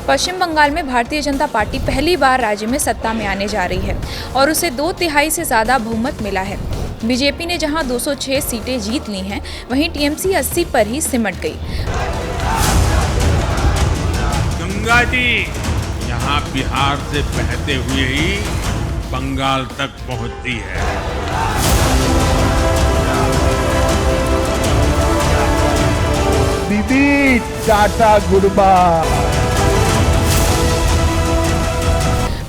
पश्चिम बंगाल में भारतीय जनता पार्टी पहली बार राज्य में सत्ता में आने जा रही है और उसे 2/3 से ज़्यादा बहुमत मिला है। बीजेपी ने जहां 206 सीटें जीत ली हैं, वहीं टीएमसी 80 पर ही सिमट गई। गंगा जी यहाँ बिहार से बहते हुए ही बंगाल तक पहुंचती है। दीदी टाटा गुड बाय।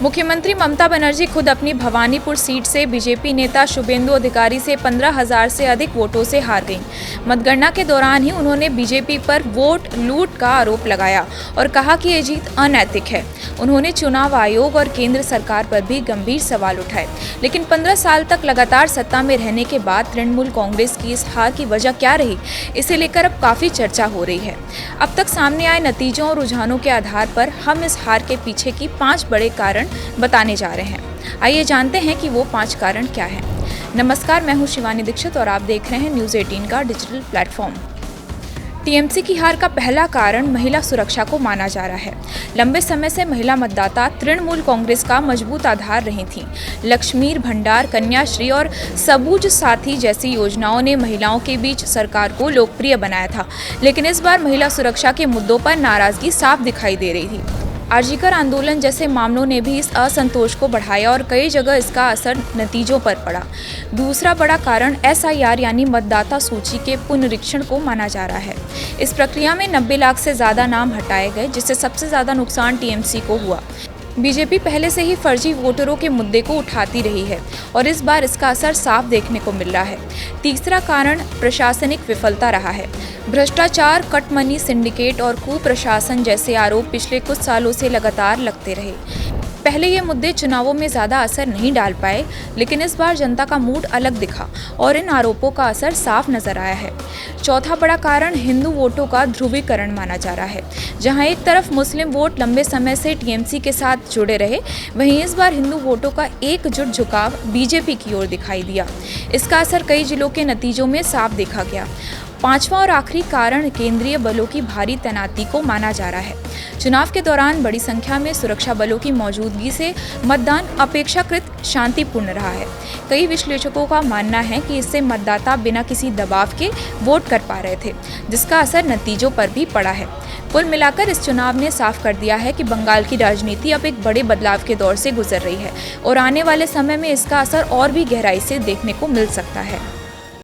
मुख्यमंत्री ममता बनर्जी खुद अपनी भवानीपुर सीट से बीजेपी नेता शुभेंदु अधिकारी से 15,000 से अधिक वोटों से हार गईं। मतगणना के दौरान ही उन्होंने बीजेपी पर वोट लूट का आरोप लगाया और कहा कि ये जीत अनैतिक है। उन्होंने चुनाव आयोग और केंद्र सरकार पर भी गंभीर सवाल उठाए। लेकिन 15 साल तक लगातार सत्ता में रहने के बाद तृणमूल कांग्रेस की इस हार की वजह क्या रही, इसे लेकर अब काफ़ी चर्चा हो रही है। अब तक सामने आए नतीजों और रुझानों के आधार पर हम इस हार के पीछे की 5 बड़े कारण बताने जा रहे हैं। आइए जानते हैं कि वो 5 कारण क्या हैं। नमस्कार, मैं हूं शिवानी दीक्षित और आप देख रहे हैं न्यूज़ 18 का डिजिटल प्लेटफॉर्म। टीएमसी की हार का पहला कारण महिला सुरक्षा को माना जा रहा है। लंबे समय से महिला मतदाता तृणमूल कांग्रेस का मजबूत आधार रही थीं। लक्ष्मीर भंडार, कन्याश्री और सबूज साथी जैसी योजनाओं ने महिलाओं के बीच सरकार को लोकप्रिय बनाया था, लेकिन इस बार महिला सुरक्षा के मुद्दों पर नाराजगी साफ दिखाई दे रही थी। आरजीकर आंदोलन जैसे मामलों ने भी इस असंतोष को बढ़ाया और कई जगह इसका असर नतीजों पर पड़ा। दूसरा बड़ा कारण एसआईआर यानी मतदाता सूची के पुनरीक्षण को माना जा रहा है। इस प्रक्रिया में 90 लाख से ज़्यादा नाम हटाए गए, जिससे सबसे ज़्यादा नुकसान टीएमसी को हुआ। बीजेपी पहले से ही फर्जी वोटरों के मुद्दे को उठाती रही है और इस बार इसका असर साफ देखने को मिल रहा है। तीसरा कारण प्रशासनिक विफलता रहा है। भ्रष्टाचार, कट मनी सिंडिकेट और कुप्रशासन जैसे आरोप पिछले कुछ सालों से लगातार लगते रहे। पहले ये मुद्दे चुनावों में ज़्यादा असर नहीं डाल पाए, लेकिन इस बार जनता का मूड अलग दिखा और इन आरोपों का असर साफ नजर आया है। चौथा बड़ा कारण हिंदू वोटों का ध्रुवीकरण माना जा रहा है। जहां एक तरफ मुस्लिम वोट लंबे समय से टीएमसी के साथ जुड़े रहे, वहीं इस बार हिंदू वोटों का एकजुट झुकाव बीजेपी की ओर दिखाई दिया। इसका असर कई जिलों के नतीजों में साफ देखा गया। पांचवा और आखिरी कारण केंद्रीय बलों की भारी तैनाती को माना जा रहा है। चुनाव के दौरान बड़ी संख्या में सुरक्षा बलों की मौजूदगी से मतदान अपेक्षाकृत शांतिपूर्ण रहा है। कई विश्लेषकों का मानना है कि इससे मतदाता बिना किसी दबाव के वोट कर पा रहे थे, जिसका असर नतीजों पर भी पड़ा है। कुल मिलाकर इस चुनाव ने साफ कर दिया है कि बंगाल की राजनीति अब एक बड़े बदलाव के दौर से गुजर रही है और आने वाले समय में इसका असर और भी गहराई से देखने को मिल सकता है।